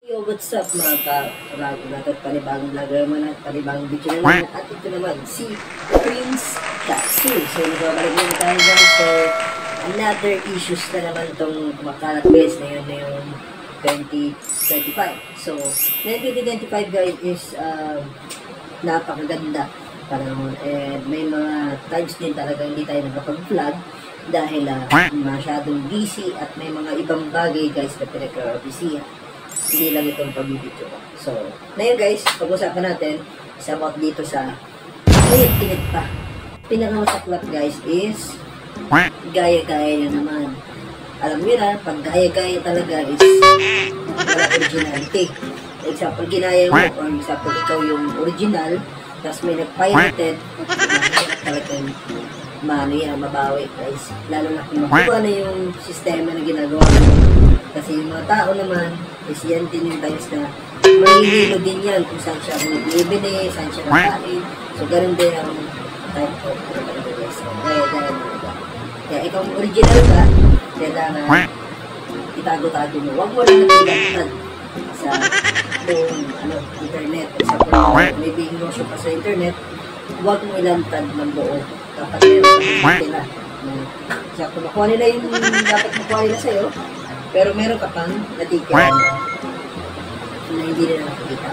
Yo, what's up mga ka-rago natin, panibagong vlogger naman at panibagong video na naman. At ito naman, si Prince Katsu. So, nagbabalik naman tayo guys. So, another issues na naman itong kumakalat guys na yun na yung 2025. So, na 2025 guys is napakaganda panahon. And may mga times din talaga hindi tayo nakapag-vlog dahil masyadong busy at may mga ibang bagay guys na pinagka-busyhan. Hindi lang itong pag-video ko. So, ngayon guys, pag-usapan natin about dito sa pinit pa. Pinakamasaklap guys is gaya-gaya na naman. Alam mo na, pag gaya-gaya talaga is wala originality. Example, ginaya mo, or example, ikaw yung original, tapos may nag-pirated, talagang mabawi guys. Lalo na kung makuha na yung sistema na ginagawa mo. Kasi yung mga tao naman, is yan din yung times na mahihilo din yan kung saan siya bibili, saan siya nakain. So, ganun din ang type of guys. Kaya ikaw original ka, kailangan itago-tago mo. Huwag mo rin nagpilatan sa buong internet. Sa maybe inosyo pa sa internet, huwag mo ilantad ng buo. Dapat meron nila. Kaya kung makuha nila yung dapat makuha nila sa'yo, pero meron ka pang natigil na hindi nila nakikita.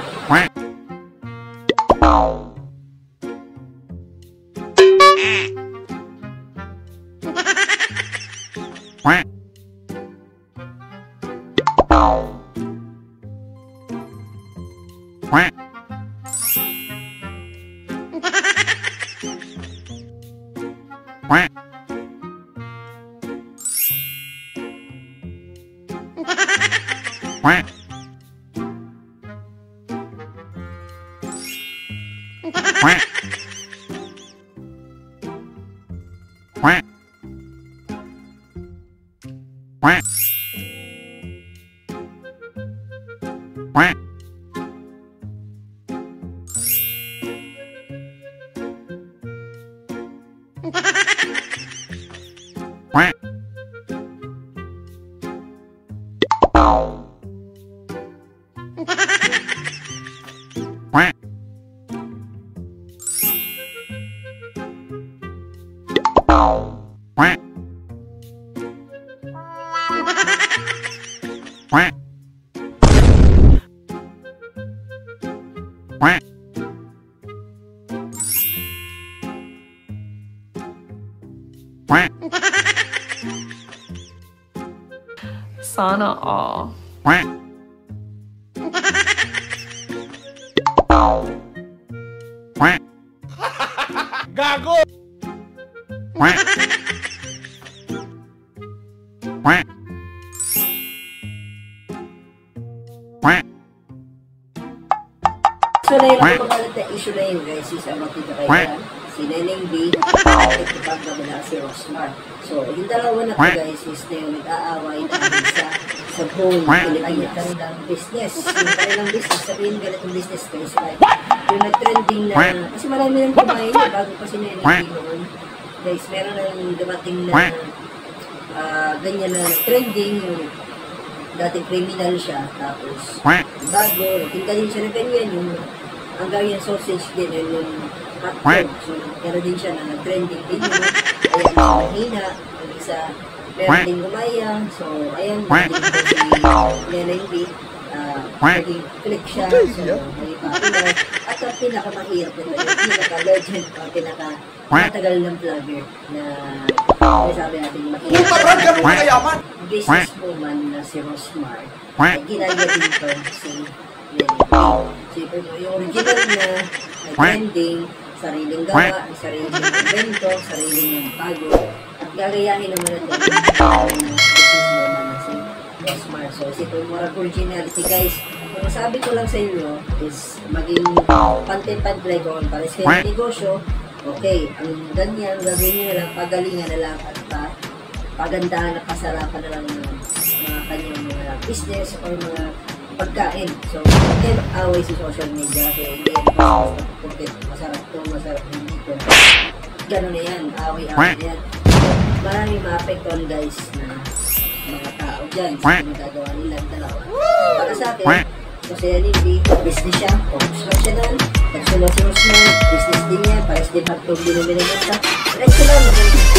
Sana all. Gago! So, na yung pagkalat na issue na yun guys is about dito kaya si Neneng B at ipagkabala si Rosmar. So, yung dalawa na po guys is na yung nag-aaway dahil sa buong kanilang business. Yung kanilang business, sabihin ganitong business guys, like, yung nag-trending na, kasi marami nang kumain yun bago pa si Neneng B noon. Guys, meron nang dumating na ganyan na trending, yung dating criminal siya, tapos bago, tingka din siya na ganyan, yung Hungarian sausage din, yung hotdog. So, gano'n din siya na nag-trending din yun. Ayan, siya mahina, yung isa, meron din gumaya. So, ayan, naging po si Neneng B, naging click siya, so, naging popular. At ang pinakamahirap nito, yung pinaka-legend, ang pinaka-matagal ng vlogger na sabi natin mahirap. Businesswoman na si Rosmar, ay ginaya dito si Neneng B. Siyempre mo, yung original na trending, sariling gawa, sariling invento, sariling pago, at gagayahin naman natin yung businesswoman na si Rosmar. So, ito yung more originality guys. Kung masabi ko lang sa inyo is maging pantin-pantlay ko para sa negosyo, okay, ang ganyan, gagawin nyo na lang, pagalingan na lang at pagandahan at pasarapan na lang ng mga kanyang mga business or mga pagkain. So, hindi away sa social media kasi hindi yan masarap to, masarap dito. Gano'n na yan, away-away na yan. So, maraming maapektuhan guys na mga tao dyan sa ginagawa nilang dalawa. Para sa akin, ko si Neneng B. Business siya, focus lang siya doon. Nagsunod si Rosmar, business din niya, pares din hotdog din ang binibenta. Rest ko lang,